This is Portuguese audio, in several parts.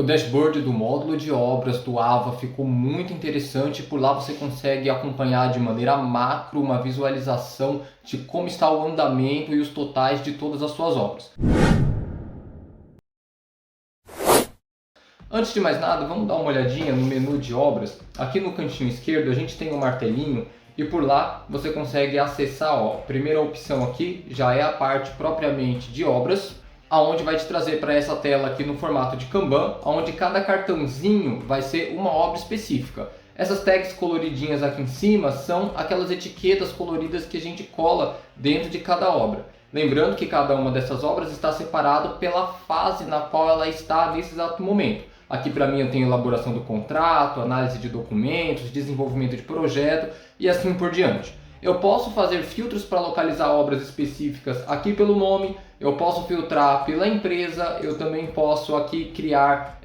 O dashboard do módulo de obras do AVA ficou muito interessante. Por lá você consegue acompanhar de maneira macro uma visualização de como está o andamento e os totais de todas as suas obras. Antes de mais nada, vamos dar uma olhadinha no menu de obras. Aqui no cantinho esquerdo a gente tem um martelinho e por lá você consegue acessar, a primeira opção aqui já é a parte propriamente de obras, aonde vai te trazer para essa tela aqui no formato de Kanban, onde cada cartãozinho vai ser uma obra específica. Essas tags coloridinhas aqui em cima são aquelas etiquetas coloridas que a gente cola dentro de cada obra. Lembrando que cada uma dessas obras está separado pela fase na qual ela está nesse exato momento. Aqui para mim eu tenho elaboração do contrato, análise de documentos, desenvolvimento de projeto e assim por diante. Eu posso fazer filtros para localizar obras específicas aqui pelo nome, eu posso filtrar pela empresa, eu também posso aqui criar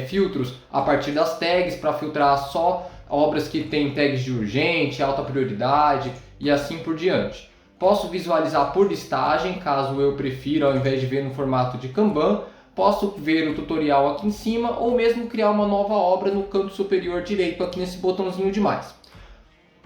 filtros a partir das tags para filtrar só obras que têm tags de urgente, alta prioridade e assim por diante. Posso visualizar por listagem, caso eu prefira, ao invés de ver no formato de Kanban. Posso ver o tutorial aqui em cima ou mesmo criar uma nova obra no canto superior direito aqui nesse botãozinho de mais.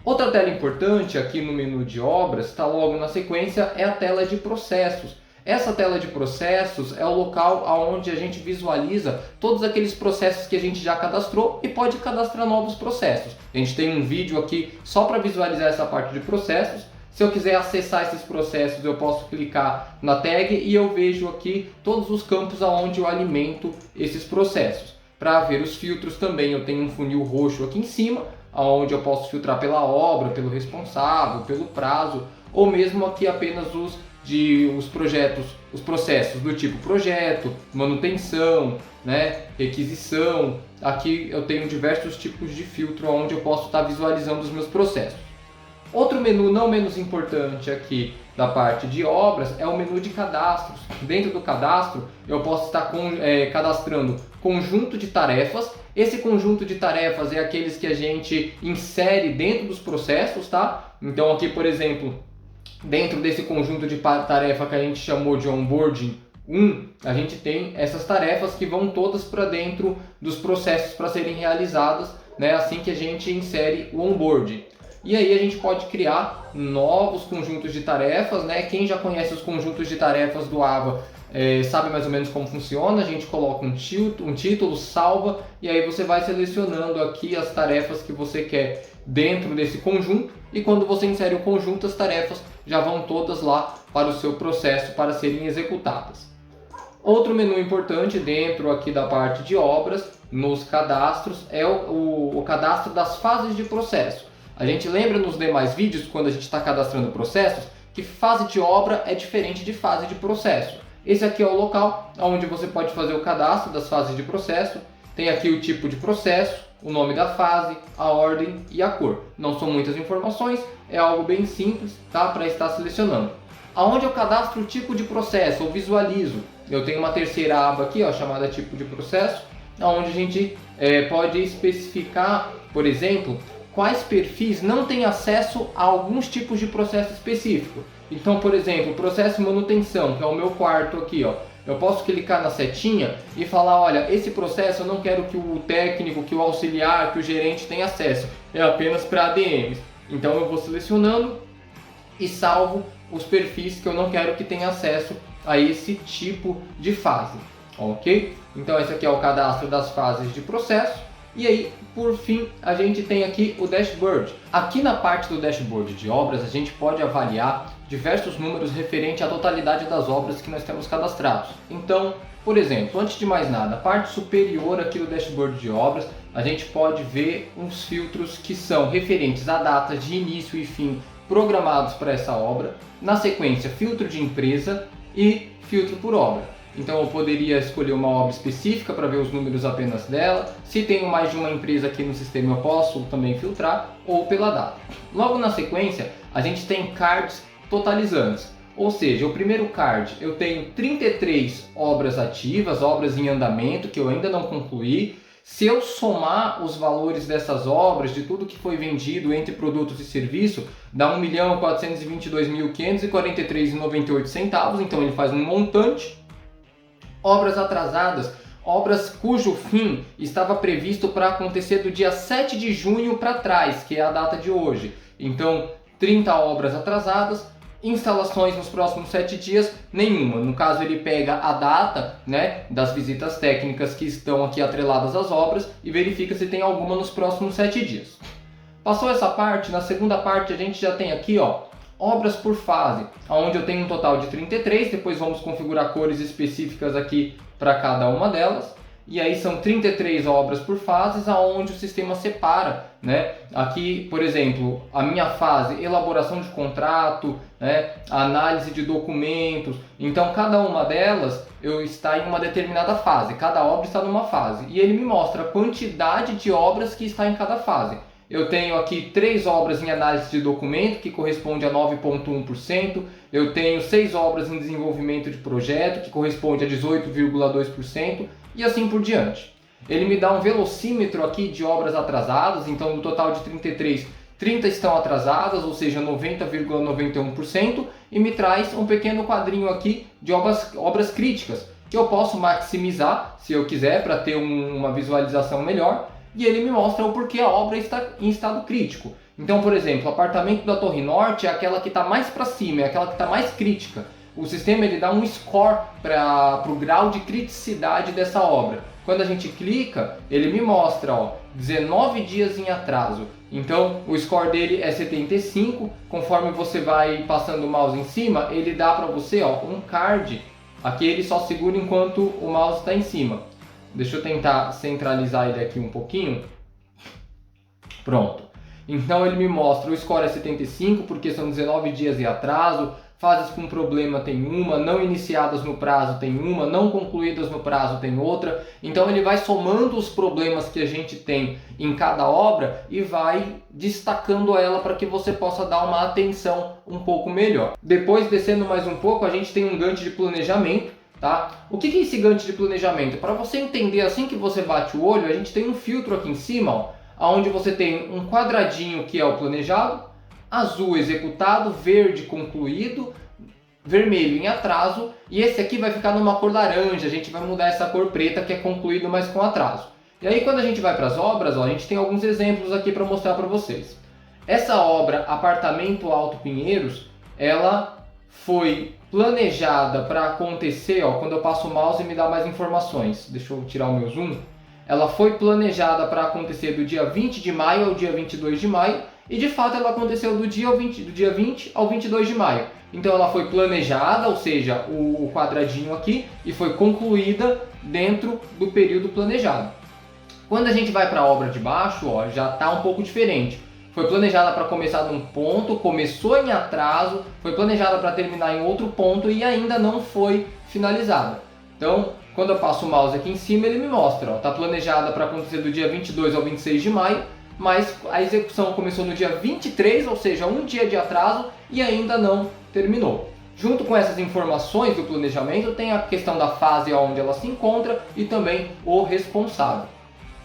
Outra tela importante aqui no menu de obras, está logo na sequência, é a tela de processos. Essa tela de processos é o local onde a gente visualiza todos aqueles processos que a gente já cadastrou e pode cadastrar novos processos. A gente tem um vídeo aqui só para visualizar essa parte de processos. Se eu quiser acessar esses processos, eu posso clicar na tag e eu vejo aqui todos os campos onde eu alimento esses processos. Para ver os filtros também, eu tenho um funil roxo aqui em cima, onde eu posso filtrar pela obra, pelo responsável, pelo prazo, ou mesmo aqui apenas os processos do tipo projeto, manutenção, requisição. Aqui eu tenho diversos tipos de filtro onde eu posso estar visualizando os meus processos. Outro menu não menos importante aqui da parte de obras é o menu de cadastros. Dentro do cadastro eu posso estar cadastrando conjunto de tarefas. Esse conjunto de tarefas é aqueles que a gente insere dentro dos processos, tá? Então aqui, por exemplo, dentro desse conjunto de tarefa que a gente chamou de onboarding 1, a gente tem essas tarefas que vão todas para dentro dos processos para serem realizadas, assim que a gente insere o onboarding. E aí a gente pode criar novos conjuntos de tarefas, Quem já conhece os conjuntos de tarefas do AVA sabe mais ou menos como funciona. A gente coloca um título, salva, e aí você vai selecionando aqui as tarefas que você quer dentro desse conjunto. E quando você insere o conjunto, as tarefas já vão todas lá para o seu processo para serem executadas. Outro menu importante dentro aqui da parte de obras, nos cadastros, é o cadastro das fases de processo. A gente lembra nos demais vídeos, quando a gente está cadastrando processos, que fase de obra é diferente de fase de processo. Esse aqui é o local onde você pode fazer o cadastro das fases de processo. Tem aqui o tipo de processo, o nome da fase, a ordem e a cor. Não são muitas informações, é algo bem simples, tá? Para estar selecionando. Aonde eu cadastro o tipo de processo, ou visualizo, eu tenho uma terceira aba aqui, chamada tipo de processo, onde a gente pode especificar, por exemplo, quais perfis não têm acesso a alguns tipos de processo específico. Então, por exemplo, processo de manutenção, que é o meu quarto aqui, eu posso clicar na setinha e falar, olha, esse processo eu não quero que o técnico, que o auxiliar, que o gerente tenha acesso, é apenas para ADMs. Então eu vou selecionando e salvo os perfis que eu não quero que tenha acesso a esse tipo de fase, ok? Então esse aqui é o cadastro das fases de processo. E aí, por fim, a gente tem aqui o dashboard. Aqui na parte do dashboard de obras, a gente pode avaliar diversos números referente à totalidade das obras que nós temos cadastrados. Então, por exemplo, antes de mais nada, a parte superior aqui do dashboard de obras, a gente pode ver uns filtros que são referentes a datas de início e fim programados para essa obra. Na sequência, filtro de empresa e filtro por obra. Então eu poderia escolher uma obra específica para ver os números apenas dela. Se tenho mais de uma empresa aqui no sistema, eu posso também filtrar, ou pela data. Logo na sequência, a gente tem cards totalizantes. Ou seja, o primeiro card, eu tenho 33 obras ativas, obras em andamento que eu ainda não concluí. Se eu somar os valores dessas obras, de tudo que foi vendido entre produtos e serviços, dá R$ 1.422.543,98. Então ele faz um montante. Obras atrasadas, obras cujo fim estava previsto para acontecer do dia 7 de junho para trás, que é a data de hoje. Então, 30 obras atrasadas, instalações nos próximos 7 dias, nenhuma. No caso, ele pega a data, né, das visitas técnicas que estão aqui atreladas às obras e verifica se tem alguma nos próximos 7 dias. Passou essa parte, na segunda parte a gente já tem aqui, ó, obras por fase, onde eu tenho um total de 33, depois vamos configurar cores específicas aqui para cada uma delas. E aí são 33 obras por fases, aonde o sistema separa, né? Aqui, por exemplo, a minha fase, elaboração de contrato, né? Análise de documentos. Então, cada uma delas está em uma determinada fase, cada obra está numa fase. E ele me mostra a quantidade de obras que está em cada fase. Eu tenho aqui 3 obras em análise de documento, que corresponde a 9,1%. Eu tenho 6 obras em desenvolvimento de projeto, que corresponde a 18,2%. E assim por diante. Ele me dá um velocímetro aqui de obras atrasadas, então no total de 33, 30 estão atrasadas, ou seja, 90,91%, e me traz um pequeno quadrinho aqui de obras críticas, que eu posso maximizar, se eu quiser, para ter uma visualização melhor, e ele me mostra o porquê a obra está em estado crítico. Então, por exemplo, o apartamento da Torre Norte é aquela que está mais para cima, é aquela que está mais crítica. O sistema ele dá um score para o grau de criticidade dessa obra. Quando a gente clica, ele me mostra, ó, 19 dias em atraso. Então o score dele é 75. Conforme você vai passando o mouse em cima, ele dá para você, ó, um card. Aqui ele só segura enquanto o mouse está em cima. Deixa eu tentar centralizar ele aqui um pouquinho. Pronto. Então ele me mostra o score é 75 porque são 19 dias em atraso. Fases com problema tem uma, não iniciadas no prazo tem uma, não concluídas no prazo tem outra. Então ele vai somando os problemas que a gente tem em cada obra e vai destacando ela para que você possa dar uma atenção um pouco melhor. Depois, descendo mais um pouco, a gente tem um Gantt de planejamento. Tá? O que é esse Gantt de planejamento? Para você entender, assim que você bate o olho, a gente tem um filtro aqui em cima, ó, onde você tem um quadradinho que é o planejado, azul executado, verde concluído, vermelho em atraso, e esse aqui vai ficar numa cor laranja. A gente vai mudar essa cor preta que é concluído, mas com atraso. E aí quando a gente vai para as obras, ó, a gente tem alguns exemplos aqui para mostrar para vocês. Essa obra, Apartamento Alto Pinheiros, ela foi planejada para acontecer, ó, quando eu passo o mouse me dá mais informações. Deixa eu tirar o meu zoom. Ela foi planejada para acontecer do dia 20 de maio ao dia 22 de maio, e de fato ela aconteceu do dia 20 ao 22 de maio. Então ela foi planejada, ou seja, o quadradinho aqui, e foi concluída dentro do período planejado. Quando a gente vai para a obra de baixo, ó, já está um pouco diferente. Foi planejada para começar num ponto, começou em atraso, foi planejada para terminar em outro ponto e ainda não foi finalizada. Então, quando eu passo o mouse aqui em cima, ele me mostra, está planejada para acontecer do dia 22 ao 26 de maio, mas a execução começou no dia 23, ou seja, um dia de atraso, e ainda não terminou. Junto com essas informações do planejamento, tem a questão da fase onde ela se encontra e também o responsável.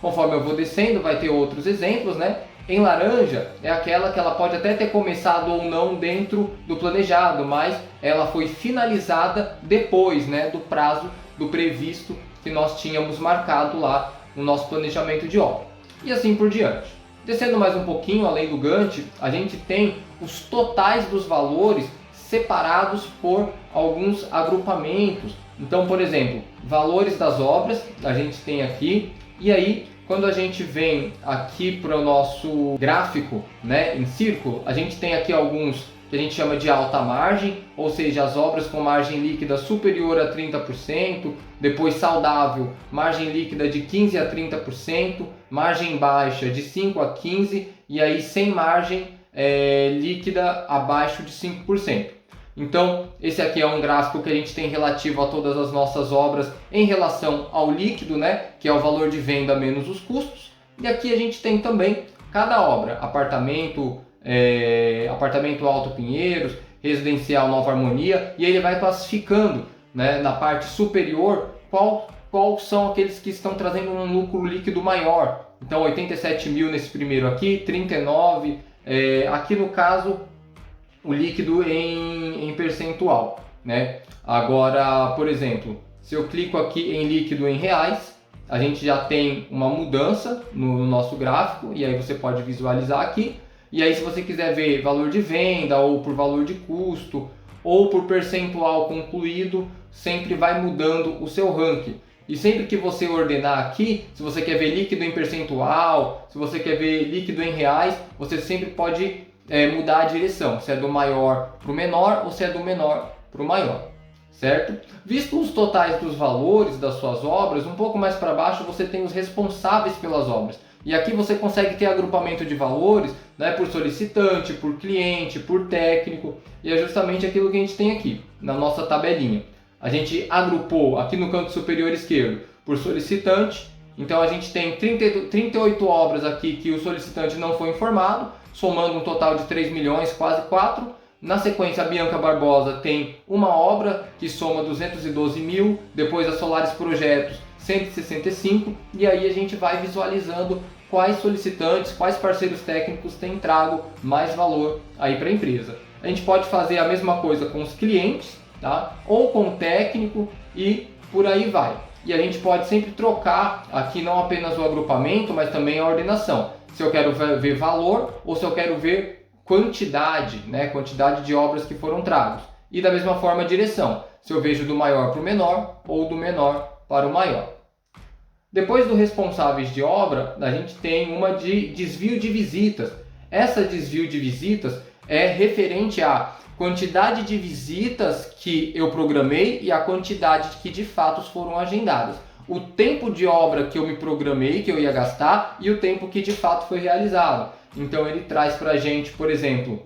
Conforme eu vou descendo, vai ter outros exemplos, né? Em laranja é aquela que ela pode até ter começado ou não dentro do planejado, mas ela foi finalizada depois, né, do prazo do previsto que nós tínhamos marcado lá no nosso planejamento de obra. E assim por diante. Descendo mais um pouquinho, além do Gantt, a gente tem os totais dos valores separados por alguns agrupamentos. Então, por exemplo, valores das obras, a gente tem aqui, e aí quando a gente vem aqui para o nosso gráfico, né, em círculo, a gente tem aqui alguns que a gente chama de alta margem, ou seja, as obras com margem líquida superior a 30%, depois saudável, margem líquida de 15 a 30%, margem baixa de 5 a 15% e aí sem margem líquida abaixo de 5%. Então, esse aqui é um gráfico que a gente tem relativo a todas as nossas obras em relação ao líquido, né, que é o valor de venda menos os custos. E aqui a gente tem também cada obra, apartamento Alto Pinheiros, residencial Nova Harmonia, e ele vai classificando, né, na parte superior qual são aqueles que estão trazendo um lucro líquido maior. Então 87 mil nesse primeiro aqui, 39, aqui no caso o líquido em percentual, né? Agora, por exemplo, se eu clico aqui em líquido em reais, a gente já tem uma mudança no nosso gráfico, e aí você pode visualizar aqui. E aí se você quiser ver valor de venda, ou por valor de custo, ou por percentual concluído, sempre vai mudando o seu ranking. E sempre que você ordenar aqui, se você quer ver líquido em percentual, se você quer ver líquido em reais, você sempre pode mudar a direção, se é do maior para o menor ou se é do menor para o maior, certo? Visto os totais dos valores das suas obras, um pouco mais para baixo você tem os responsáveis pelas obras. E aqui você consegue ter agrupamento de valores, né, por solicitante, por cliente, por técnico, e é justamente aquilo que a gente tem aqui na nossa tabelinha. A gente agrupou aqui no canto superior esquerdo por solicitante, então a gente tem 38 obras aqui que o solicitante não foi informado, somando um total de 3 milhões, quase 4. Na sequência, a Bianca Barbosa tem uma obra que soma 212 mil, depois a Solares Projetos 165, e aí a gente vai visualizando quais solicitantes, quais parceiros técnicos têm trago mais valor aí para a empresa. A gente pode fazer a mesma coisa com os clientes, tá? Ou com o técnico e por aí vai. E a gente pode sempre trocar aqui não apenas o agrupamento, mas também a ordenação. Se eu quero ver valor ou se eu quero ver quantidade, né? Quantidade de obras que foram tragas. E da mesma forma a direção. Se eu vejo do maior para o menor ou do menor para o maior. Depois do responsáveis de obra, a gente tem uma de desvio de visitas. Essa desvio de visitas é referente à quantidade de visitas que eu programei e a quantidade que de fato foram agendadas. O tempo de obra que eu me programei, que eu ia gastar, e o tempo que de fato foi realizado. Então ele traz para a gente, por exemplo,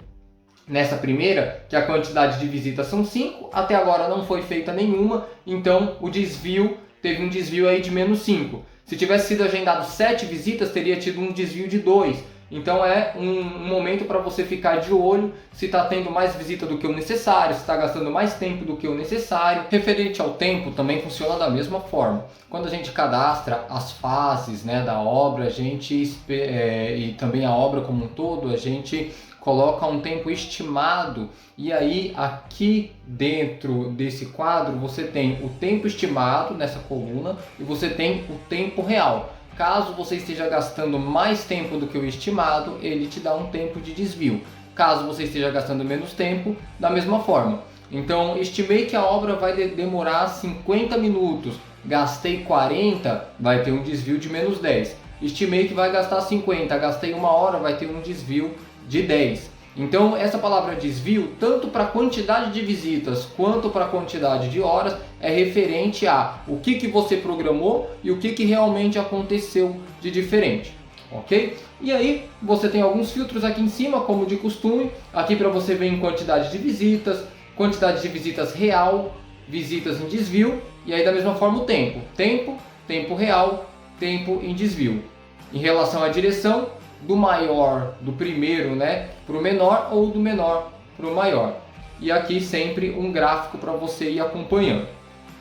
nessa primeira, que a quantidade de visitas são 5, até agora não foi feita nenhuma, então o desvio teve um desvio aí de menos 5. Se tivesse sido agendado 7 visitas, teria tido um desvio de 2. Então é um momento para você ficar de olho se está tendo mais visita do que o necessário, se está gastando mais tempo do que o necessário. Referente ao tempo, também funciona da mesma forma. Quando a gente cadastra as fases, né, da obra, e também a obra como um todo, a gente coloca um tempo estimado, e aí aqui dentro desse quadro você tem o tempo estimado nessa coluna e você tem o tempo real. Caso você esteja gastando mais tempo do que o estimado, ele te dá um tempo de desvio. Caso você esteja gastando menos tempo, da mesma forma. Então, estimei que a obra vai demorar 50 minutos, gastei 40, vai ter um desvio de menos 10. Estimei que vai gastar 50, gastei 1 hora, vai ter um desvio de 10. Então essa palavra desvio, tanto para a quantidade de visitas quanto para a quantidade de horas, é referente a o que você programou e o que realmente aconteceu de diferente, ok? E aí você tem alguns filtros aqui em cima, como de costume, aqui para você ver em quantidade de visitas, quantidade de visitas real, visitas em desvio, e aí da mesma forma o tempo, tempo real, tempo em desvio. Em relação à direção, do maior, do primeiro, né, para o menor, ou do menor para o maior. E aqui sempre um gráfico para você ir acompanhando.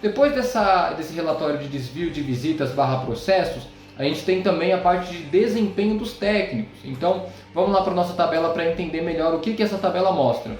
Depois desse relatório de desvio de visitas / processos, a gente tem também a parte de desempenho dos técnicos. Então vamos lá para a nossa tabela para entender melhor o que essa tabela mostra.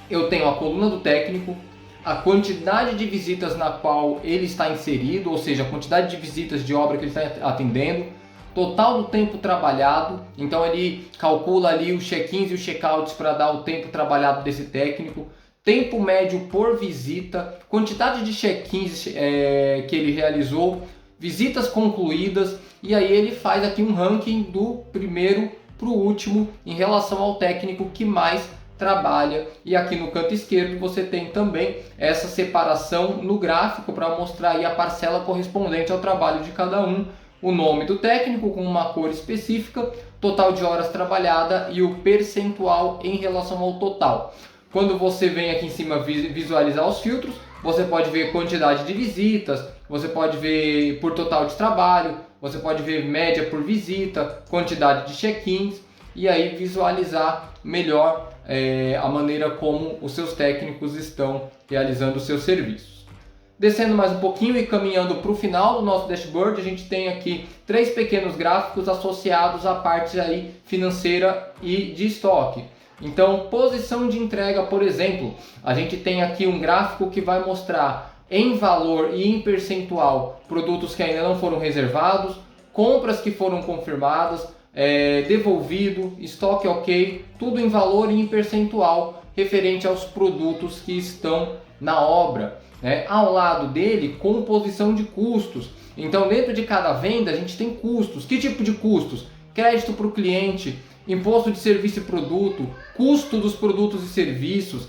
Eu tenho a coluna do técnico, a quantidade de visitas na qual ele está inserido, ou seja, a quantidade de visitas de obra que ele está atendendo, total do tempo trabalhado, então ele calcula ali os check-ins e os check-outs para dar o tempo trabalhado desse técnico, tempo médio por visita, quantidade de check-ins que ele realizou, visitas concluídas, e aí ele faz aqui um ranking do primeiro para o último em relação ao técnico que mais trabalha. E aqui no canto esquerdo você tem também essa separação no gráfico para mostrar aí a parcela correspondente ao trabalho de cada um, o nome do técnico com uma cor específica, total de horas trabalhada e o percentual em relação ao total. Quando você vem aqui em cima visualizar os filtros, você pode ver quantidade de visitas, você pode ver por total de trabalho, você pode ver média por visita, quantidade de check-ins, e aí visualizar melhor a maneira como os seus técnicos estão realizando os seus serviços. Descendo mais um pouquinho e caminhando para o final do nosso dashboard, a gente tem aqui 3 pequenos gráficos associados à parte aí financeira e de estoque. Então, posição de entrega, por exemplo, a gente tem aqui um gráfico que vai mostrar em valor e em percentual produtos que ainda não foram reservados, compras que foram confirmadas, devolvido, estoque ok, tudo em valor e em percentual referente aos produtos que estão na obra. Ao lado dele, composição de custos. Então, dentro de cada venda, a gente tem custos. Que tipo de custos? Crédito para o cliente, imposto de serviço e produto, custo dos produtos e serviços,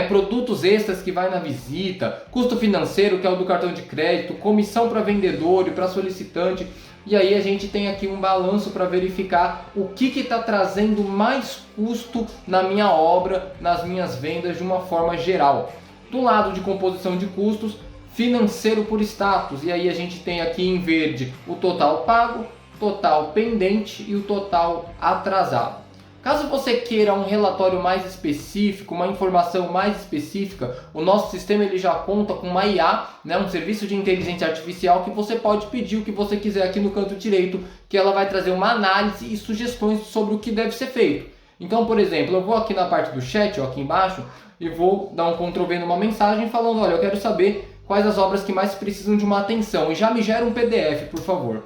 produtos extras que vai na visita, custo financeiro, que é o do cartão de crédito, comissão para vendedor e para solicitante. E aí a gente tem aqui um balanço para verificar o que está trazendo mais custo na minha obra, nas minhas vendas de uma forma geral. Do lado de composição de custos, financeiro por status. E aí a gente tem aqui em verde o total pago, total pendente e o total atrasado. Caso você queira um relatório mais específico, uma informação mais específica, o nosso sistema ele já conta com uma IA, um serviço de inteligência artificial que você pode pedir o que você quiser aqui no canto direito, que ela vai trazer uma análise e sugestões sobre o que deve ser feito. Então, por exemplo, eu vou aqui na parte do chat, aqui embaixo, e vou dar um Ctrl V numa mensagem falando, olha, eu quero saber quais as obras que mais precisam de uma atenção e já me gera um PDF, por favor.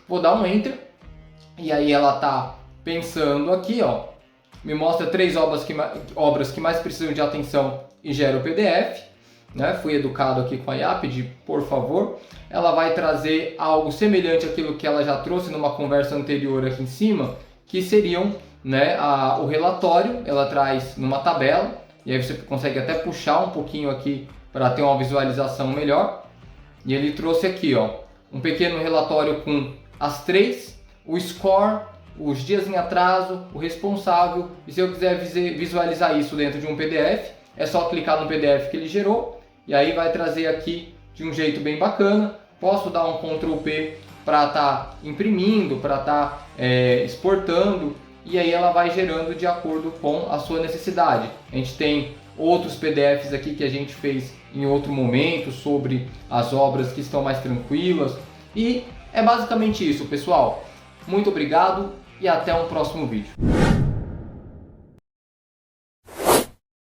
Vou dar um Enter e aí ela está pensando aqui, me mostra 3 obras que mais precisam de atenção e gera o PDF. Fui educado aqui com a IA, pedi por favor. Ela vai trazer algo semelhante àquilo que ela já trouxe numa conversa anterior aqui em cima, que seriam o relatório. Ela traz numa tabela e aí você consegue até puxar um pouquinho aqui para ter uma visualização melhor. E ele trouxe aqui um pequeno relatório com as 3, o score, os dias em atraso, o responsável. E se eu quiser visualizar isso dentro de um PDF, é só clicar no PDF que ele gerou e aí vai trazer aqui de um jeito bem bacana. Posso dar um Ctrl P para estar imprimindo, para estar exportando, e aí ela vai gerando de acordo com a sua necessidade. A gente tem outros PDFs aqui que a gente fez em outro momento sobre as obras que estão mais tranquilas, e é basicamente isso, pessoal. Muito obrigado e até um próximo vídeo.